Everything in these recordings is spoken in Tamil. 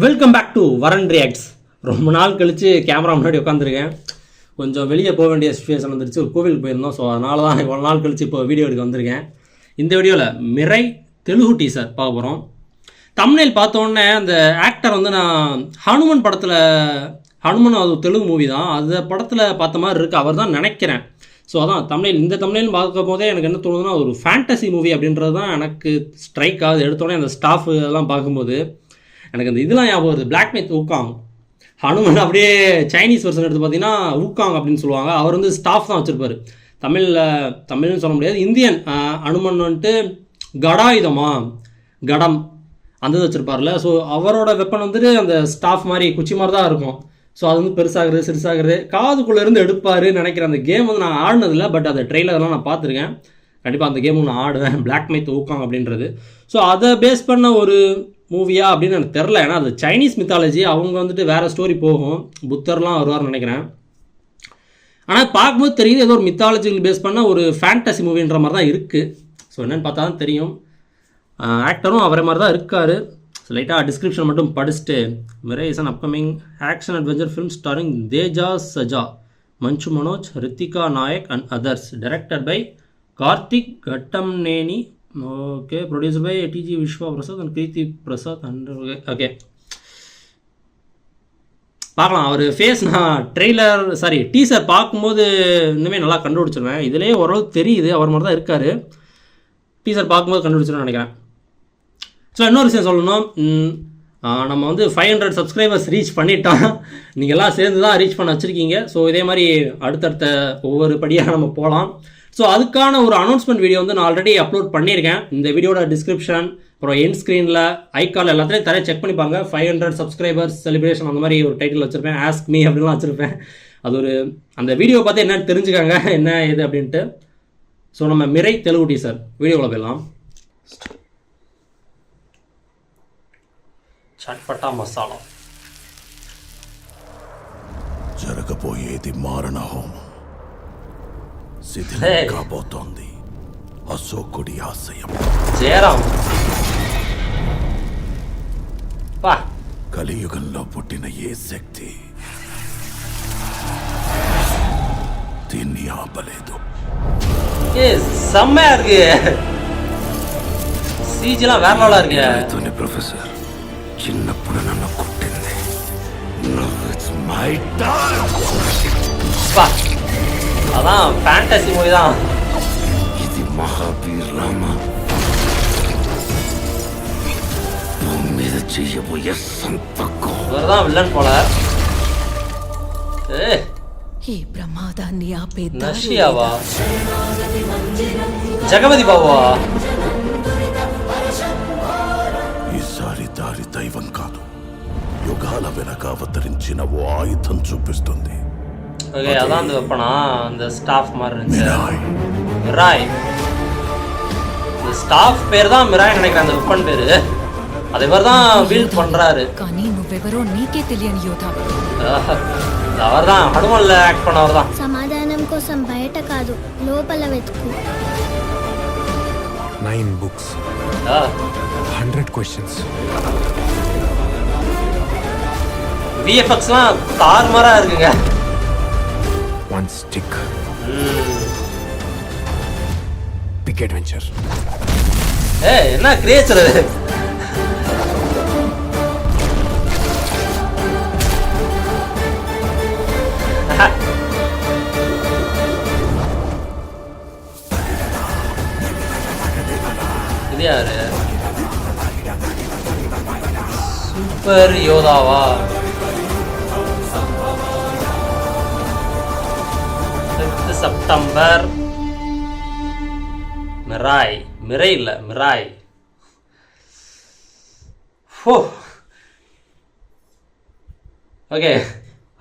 வெல்கம் பேக் டு வரன் ரியாக்ட்ஸ். ரொம்ப நாள் கழித்து கேமரா முன்னாடி உட்காந்துருக்கேன். கொஞ்சம் வெளியே போக வேண்டிய சுச்சுவேஷன் வந்துருச்சு. ஒரு கோவிலுக்கு போயிருந்தோம். ஸோ அதனால தான் இவ்வளோ நாள் கழித்து இப்போ வீடியோ எடுக்க வந்திருக்கேன். இந்த வீடியோவில் மிரை தெலுங்கு டீசர் பார்க்க போகிறோம். தம்ப்நெயில் பார்த்தோன்னே அந்த ஆக்டர் வந்து நான் ஹனுமன் படத்தில் ஹனுமன் அது தெலுங்கு மூவி தான், அந்த படத்தில் பார்த்த மாதிரி இருக்குது அவர் தான் நினைக்கிறேன். ஸோ அதான் தம்ப்நெயில் இந்த தம்ப்நெயில் பார்க்கும் போதே எனக்கு என்ன தோணுதுன்னா ஒரு ஃபேண்டசி மூவி அப்படின்றது தான் எனக்கு ஸ்ட்ரைக் ஆகுது. எடுத்தோடனே அந்த ஸ்டாஃப் எல்லாம் பார்க்கும்போது எனக்கு அந்த இதெல்லாம் ஞாபகம் வருது. பிளாக் மெத் ஊக்காங் ஹனுமன் அப்படியே சைனீஸ் வெர்ஷன் எடுத்து பார்த்தீங்கன்னா ஊக்காங் அப்படின்னு சொல்லுவாங்க. அவர் வந்து ஸ்டாஃப் தான் வச்சுருப்பார். தமிழ்னு சொல்ல முடியாது, இந்தியன் ஹனுமன் வந்துட்டு கடாயுதமா கடம் அந்த இது வச்சுருப்பார்ல. ஸோ அவரோட வெப்பன் வந்துட்டு அந்த ஸ்டாஃப் மாதிரி குச்சி மாதிரி தான் இருக்கும். ஸோ அது வந்து பெருசாகிறது சிறுசாகிறது காதுக்குள்ளேருந்து எடுப்பாருன்னு நினைக்கிறேன். அந்த கேம் வந்து நான் ஆடினதில்லை, பட் அந்த ட்ரெய்லர்லாம் நான் பார்த்துருக்கேன். கண்டிப்பாக அந்த கேமும் நான் ஆடுவேன், பிளாக் மெத் ஊக்காங் அப்படின்றது. ஸோ அதை பேஸ் பண்ண ஒரு மூவியா அப்படின்னு எனக்கு தெரில. ஏன்னா அது சைனீஸ் மித்தாலஜி, அவங்க வந்துட்டு வேறு ஸ்டோரி போகும். புத்தர்லாம் வருவார்னு நினைக்கிறேன். ஆனால் பார்க்கும்போது தெரியுது ஏதோ ஒரு மித்தாலஜிக்கல் பேஸ் பண்ண ஒரு ஃபேண்டசி மூவின்ற மாதிரி தான் இருக்குது. ஸோ என்னென்னு பார்த்தா தான் தெரியும். ஆக்டரும் அவரை மாதிரி தான் இருக்கார். ஸோ லைட்டாக டிஸ்கிரிப்ஷன் மட்டும் படிச்சுட்டு, Mirai is an upcoming action adventure film starring Teja Sajja, Manchu Manoj, Ritika Nayak and others, directed by Karthik Ghattamaneni. Okay, producer by TG Vishwa Prasad and Kruthi Prasad and okay பார்க்கலாம். அவர் ஃபேஸ் நான் டீசர் பார்க்கும்போது இன்னுமே நல்லா கண்டுபிடிச்சிருவேன். இதிலே ஓரளவு தெரியுது அவர் மாதிரி தான் இருக்கார். டீசர் பார்க்கும்போது கண்டுபிடிச்சிருவேன் நினைக்கிறேன். ஸோ இன்னொரு விஷயம் சொல்லணும், நம்ம வந்து 500 சப்ஸ்கிரைபர்ஸ் ரீச் பண்ணிட்டோம். நீங்கள் எல்லாம் சேர்ந்து தான் ரீச் பண்ண வச்சுருக்கீங்க. ஸோ இதே மாதிரி அடுத்தடுத்த ஒவ்வொரு படியாக நம்ம போகலாம். ஸோ அதுக்கான ஒரு அனௌன்ஸ்மெண்ட் வீடியோ வந்து நான் ஆல்ரெடி அப்லோட் பண்ணியிருக்கேன். இந்த வீடியோட டிஸ்கிரிப்ஷன் அப்புறம் என் ஸ்க்ரீனில் ஐகால் எல்லாத்தையும் தரையை செக் பண்ணி பாருங்க. 500 சப்ஸ்கிரைபர்ஸ் செலிப்ரேஷன் அந்த மாதிரி ஒரு டைட்டில் வச்சுருப்பேன். ஆஸ்க் மீ அப்படின்லாம் வச்சுருப்பேன். அது ஒரு அந்த வீடியோ பார்த்து என்னன்னு தெரிஞ்சுக்காங்க என்ன இது அப்படின்ட்டு. ஸோ நம்ம மிரை தெலுங்கு டீசர் வீடியோவில் போயிடலாம். చట్పటా మసాలా జరగబోయేది మారణ హోమం. శిథిలం కాబోతోంది అశోకుడి ఆశయం. జయరాం కలియుగంలో పుట్టిన ఏ శక్తి దీన్ని ఆపలేదు. செம்மையா இருக்கு. சீஜிலாம் வேற லெவலா இருக்கு. ప్రొఫెసర్ చిన్నప్పుడు నన్ను కొట్టింది. அதான் ஃபேண்டசி மூவி தான். ఇది మహావీర్ రామ భూమి మీద చేయబోయే సంతకం. இவர்தான் வில்லன் போல. ఈ ప్రమాదాన్ని ఆపే నషియావా జగపతి బాబా. ఈసారి దారి దైవం కాదు, యుగాల వెనక అవతరించిన ఓ ఆయుధం చూపిస్తుంది. ஓகே, அதான் அந்த வெப்பனா அந்த ஸ்டாஃப் மாதிரி இருந்துச்சு. மிராய். இந்த ஸ்டாஃப் பேர் தான் மிராய் நினைக்கிறேன், அந்த வெப்பன் பேரு. அது இவர் தான் பில்ட் பண்றாரு. కానీ నువ్వెవరో నీకే తెలియని యోధ. அவர் தான் ஹனுமன்ல ஆக்ட் பண்ணவர் தான். సమాధానం కోసం బయట కాదు లోపల వెతుకు. 9 books, 100 questions. விஎஃப்எக்ஸ்லாம் தாறுமாறா இருக்குங்க. One stick. Big adventure. என்ன கிரியேச்சர் அது. இது யாரு? சூப்பர் யோதாவா? 5 செப்டம்பர். மிரை இல்லை மிராய். ஓகே,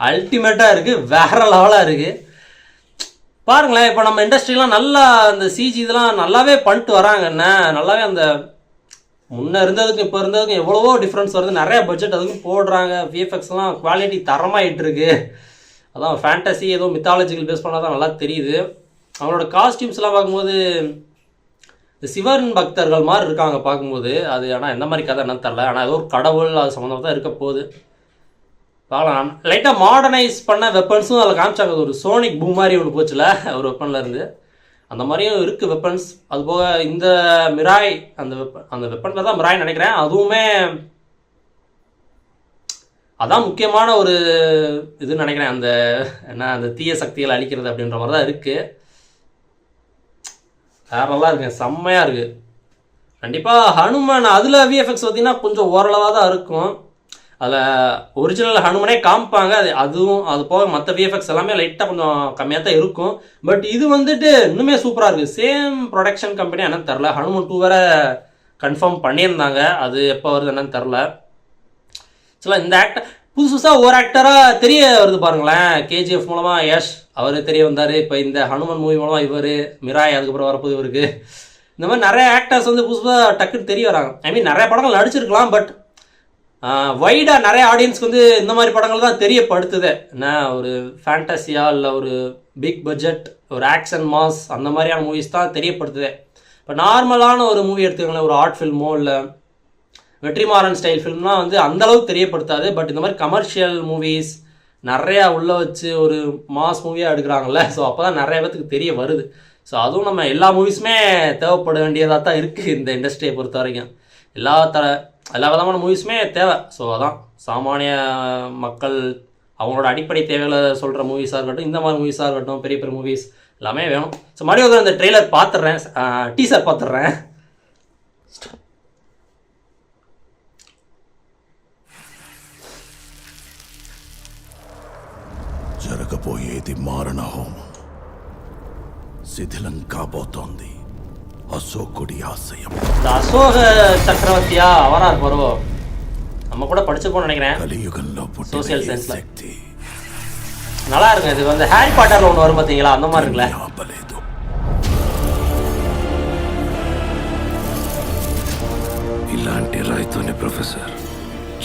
அல்டிமேட்டாக இருக்குது, வேற லெவலாக இருக்குது. பாருங்களேன், இப்போ நம்ம இண்டஸ்ட்ரிலாம் நல்லா அந்த சிஜி இதெல்லாம் நல்லாவே பண்ணிட்டு வராங்கண்ணே. நல்லாவே அந்த முன்னே இருந்ததுக்கும் இப்போ இருந்ததுக்கும் எவ்வளவோ டிஃப்ரென்ஸ் வருது. நிறைய பட்ஜெட் அதுக்கும் போடுறாங்க. விஎஃப்எக்ஸ்லாம் குவாலிட்டி தரமாகிட்டு இருக்கு. அதான் ஃபேண்டசி ஏதோ மித்தாலஜிக்கல் பேஸ் பண்ணால் தான் நல்லா தெரியுது. அவங்களோட காஸ்டியூம்ஸ்லாம் பார்க்கும்போது இந்த சிவன் பக்தர்கள் மாதிரி இருக்காங்க பார்க்கும்போது. அது ஆனால் எந்த மாதிரி கதை என்னன்னு தெரில. ஆனால் ஏதோ ஒரு கடவுள் அது சம்மந்தமாக தான் இருக்க போகுது. பார்க்கலாம். லைட்டாக மாடர்னைஸ் பண்ண வெப்பன்ஸும் அதில் காமிச்சாங்க. ஒரு சோனிக் பூம் மாதிரி ஒன்று போச்சுல ஒரு வெப்பனில் இருந்து. அந்த மாதிரியும் இருக்குது வெப்பன்ஸ். அதுபோக இந்த மிராய் அந்த வெப்பன் பேர் தான் மிராய் நினைக்கிறேன். அதுவுமே அதான் முக்கியமான ஒரு இதுன்னு நினைக்கிறேன். அந்த தீய சக்திகளை அழிக்கிறது அப்படின்ற மாதிரி தான் இருக்குது. வேறு நல்லா இருக்குங்க, செம்மையாக இருக்குது. கண்டிப்பாக ஹனுமான் அதில் விஎஃப்எக்ஸ் பார்த்தீங்கன்னா கொஞ்சம் ஓரளவாக தான் இருக்கும். அதில் ஒரிஜினல் ஹனுமனே காமிப்பாங்க. அது போக மற்ற விஎஃப்எக்ஸ் எல்லாமே லைட்டாக கொஞ்சம் கம்மியாக தான் இருக்கும். பட் இது வந்துட்டு இன்னுமே சூப்பராக இருக்குது. சேம் ப்ரொடக்ஷன் கம்பெனி என்னன்னு தெரில. ஹனுமன் 2 வேறு கன்ஃபார்ம் பண்ணியிருந்தாங்க. அது எப்போ வருது என்னன்னு தெரில. ஆக்சுவலாக இந்த ஆக்டர் புதுசாக ஒரு ஆக்டராக தெரிய வருது பாருங்களேன். கேஜிஎஃப் மூலமாக யஷ் அவர் தெரிய வந்தார். இப்போ இந்த ஹனுமன் மூவி மூலமாக இவர், மிராய் அதுக்கப்புறம் வரப்போது இவருக்கு. இந்த மாதிரி நிறைய ஆக்டர்ஸ் வந்து புதுசாக டக்குன்னு தெரிய வராங்க. ஐ மீன் நிறைய படங்கள் நடிச்சிருக்கலாம். பட் வைடாக நிறைய ஆடியன்ஸ்க்கு வந்து இந்த மாதிரி படங்கள் தான் தெரியப்படுத்துது. என்ன ஒரு ஃபேண்டஸியா இல்லை ஒரு பிக் பட்ஜெட் ஒரு ஆக்ஷன் மாஸ் அந்த மாதிரியான மூவிஸ் தான் தெரியப்படுத்துது. இப்போ நார்மலான ஒரு மூவி எடுத்துக்கோங்களேன், ஒரு ஆர்ட் ஃபில்மோ இல்லை வெற்றிமாறன் ஸ்டைல் ஃபில்ம்லாம் வந்து அந்தளவுக்கு தெரியப்படுத்தாது. பட் இந்த மாதிரி கமர்ஷியல் மூவிஸ் நிறையா உள்ளே வச்சு ஒரு மாஸ் மூவியாக எடுக்கிறாங்கல்ல. ஸோ அப்போ தான் நிறைய பேத்துக்கு தெரிய வருது. ஸோ அதுவும் நம்ம எல்லா மூவிஸுமே தேவைப்பட வேண்டியதாக தான் இருக்குது இந்த இண்டஸ்ட்ரியை பொறுத்த வரைக்கும். எல்லா விதமான மூவிஸுமே தேவை. ஸோ அதான் சாமானிய மக்கள் அவங்களோட அடிப்படை தேவைகளை சொல்கிற மூவிஸாக இருக்கட்டும், இந்த மாதிரி மூவிஸாக இருக்கட்டும், பெரிய பெரிய மூவிஸ் எல்லாமே வேணும். ஸோ மறுபடியும் அந்த ட்ரெய்லர் பார்த்துட்றேன், டீசர் பார்த்துட்றேன். జరగబోయేది మారణ హోమం. శిథిలం కాబోతోంది అశోకుడి ఆశయం. அசோக சக்கரவர்த்தியா அவரா இருப்பாரோ? நம்ம கூட படிச்சிருப்போம்னு நினைக்கிறேன். కలియుగంలో சோசியல் పుట్టిన சயின்ஸ்ல శక్తి நல்லா இருக்கு. இது வந்து ஹாரி பாட்டர்ல ஒன்று வரும் பார்த்தீங்களா, அந்த மாதிரி இருக்குல்ல. ఆపలేదు. ఇలాంటి రాయితోనే ప్రొఫెసర్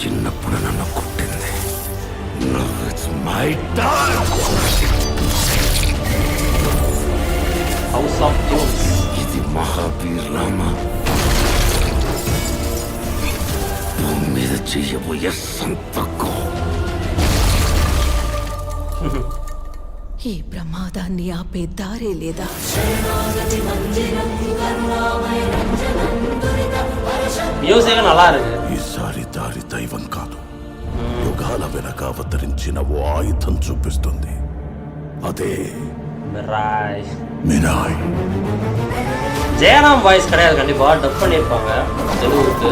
చిన్నప్పుడు నన్ను కొట్టింది. Now it's my turn. House of Jones. ఇది మహావీర్ రామ భూమి మీద చెయ్యబోయే సంతకం. ఈ ప్రమాదాన్ని ఆపే దారే లేదా? மியூசிக்கும் நல்லா இருக்கு. ఈసారి దారి దైవం కాదు, యుగాల వెనక అవతరించిన ఓ ఆయుధం చూపిస్తుంది. అదే மிராய். మిరాయ్. ஜெயராம் வாய்ஸ் கிடையாது, கண்டிப்பாக டப் பண்ணியிருப்பாங்க தெலுங்குக்கு.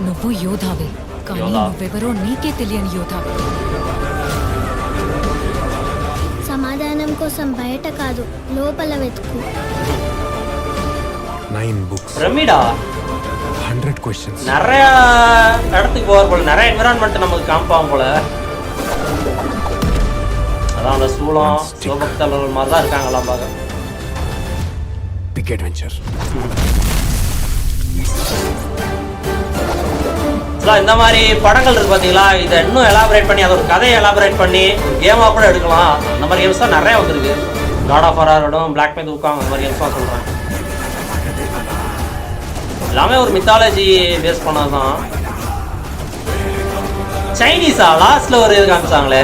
నువ్వు యోధావే, కానీ యోధా. నువ్వెవరో నీకే తెలియని యోధావే. సమాధానం కోసం బయట కాదు లోపల వెతుకు. 9 books, பிரமிடா 100 questions. நிறைய இடத்துக்கு போகிற போல, நிறைய என்விரான்மெண்ட் நமக்கு காமிப்பாங்க போல. அதான் அந்த சூளம் சிவபக்தர்கள் மாதிரி தான் இருக்காங்களாம் பார்க்க. Big adventure. இந்த மாதிரி படங்கள் இருக்கு பார்த்தீங்களா, இதை இன்னும் எலாபரேட் பண்ணி அதை ஒரு கதையை எலாபரேட் பண்ணி கேமாக கூட எடுக்கலாம். அந்த மாதிரி கேம்ஸ் தான் நிறைய வந்துருக்கு. காட் ஆஃப் வாராக இருக்கட்டும், பிளாக் மேத் உட்காங்க, அந்த மாதிரி கேம்ஸ் தான் சொல்கிறேன். எல்லாமே ஒரு மித்தாலஜி பேஸ் பண்ணது தான். சைனீஸா லாஸ்ட்டில் ஒரு இது காமிச்சாங்களே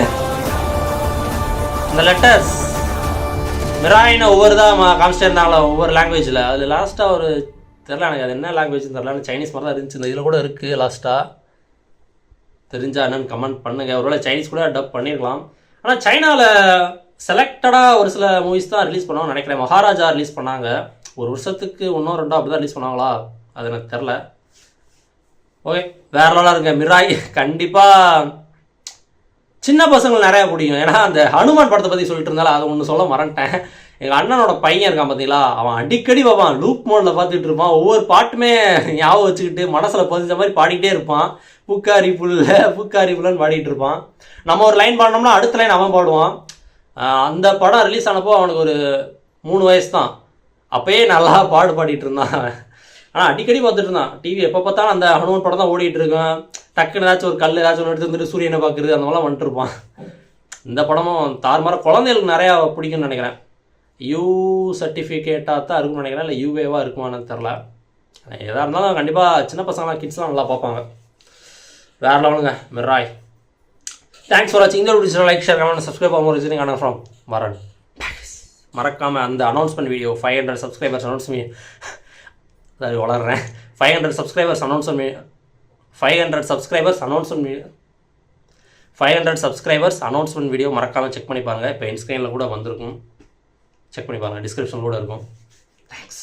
இந்த லெட்டர்ஸ் மிராயின்னு ஒவ்வொரு தான் காமிச்சிட்டே இருந்தாங்களா ஒவ்வொரு லாங்குவேஜில். அது லாஸ்ட்டாக ஒரு தெரில, எனக்கு அது என்ன லாங்குவேஜ்னு தெரில, சைனீஸ் மாதிரி தான் இருந்துச்சு. இந்த இதில் கூட இருக்குது லாஸ்ட்டாக. தெரிஞ்சா என்னன்னு கமெண்ட் பண்ணுங்கள். ஒருவேளை சைனீஸ் கூட டப் பண்ணியிருக்கலாம். ஆனால் சைனாவில் செலக்டடாக ஒரு சில மூவிஸ் தான் ரிலீஸ் பண்ணுவாங்கன்னு நினைக்கிறேன். மகாராஜா ரிலீஸ் பண்ணாங்க, ஒரு வருஷத்துக்கு 1-2 அப்படி தான் ரிலீஸ் பண்ணுவாங்களா, அது எனக்கு தெரில. ஓகே, வேறு லெவலாக இருங்க மிராய். கண்டிப்பாக சின்ன பசங்களுக்கு நிறையா பிடிக்கும். ஏன்னா அந்த ஹனுமான் படத்தை பற்றி சொல்லிட்டு இருந்தாலும் அதை ஒன்று சொல்ல மறந்துட்டேன். எங்கள் அண்ணனோட பையன் இருக்கான் பார்த்தீங்களா, அவன் அடிக்கடி பார்ப்பான், லூப் மோடில் பார்த்துட்டு இருப்பான். ஒவ்வொரு பாட்டுமே ஞாபகம் வச்சுக்கிட்டு மனசில் பதிஞ்ச மாதிரி பாடிக்கிட்டே இருப்பான். பூக்காரி புல்லன்னு பாடிட்டு இருப்பான். நம்ம ஒரு லைன் பாடினோம்னா அடுத்த லைன் அவன் பாடுவான். அந்த படம் ரிலீஸ் ஆனப்போ அவனுக்கு ஒரு 3 வயசு தான். அப்போயே நல்லா பாடிட்டு இருந்தான். ஆனால் அடிக்கடி பார்த்துட்டு இருந்தான் டிவி. எப்போ பார்த்தாலும் அந்த ஹனுமான் படம் தான் ஓடிட்டு இருக்கான். டக்குன்னு ஏதாச்சும் ஒரு கல் ஏதாச்சும் ஒன்று எடுத்து வந்துட்டு சூரியனை பார்க்குறது அந்த மாதிரிலாம் வந்துட்டுருப்பான். இந்த படமும் தாறுமாற குழந்தைகளுக்கு நிறையா பிடிக்கும்னு நினைக்கிறேன். யூ சர்டிஃபிகேட்டாக தான் இருக்கும்னு நினைக்கிறேன், இல்லை யூஏவாக இருக்குமான்னு தெரில. எதாக இருந்தாலும் கண்டிப்பாக சின்ன பசங்களாம் கிட்ஸ்லாம் நல்லா பார்ப்பாங்க. வேறு லெவலுங்க மிராய். தேங்க்ஸ் ஃபார் வாட்சிங். இந்த video like share comment subscribe ஆகும் ரிசனிங் ஆனால் ஃப்ரம் வரன். மறக்காமல் அந்த announcement video 500 subscribers announcement sorry வளர்றேன் 500 சப்ஸ்கிரைபர்ஸ் அனௌன்ஸ்மெண்ட் வீடியோ மறக்காமல் செக் பண்ணி பாருங்கள். இப்போ என் ஸ்க்ரீனில் கூட வந்திருக்கும், செக் பண்ணி பாருங்கள், டிஸ்கிரிப்ஷன் கூட இருக்கும். தேங்க்ஸ்.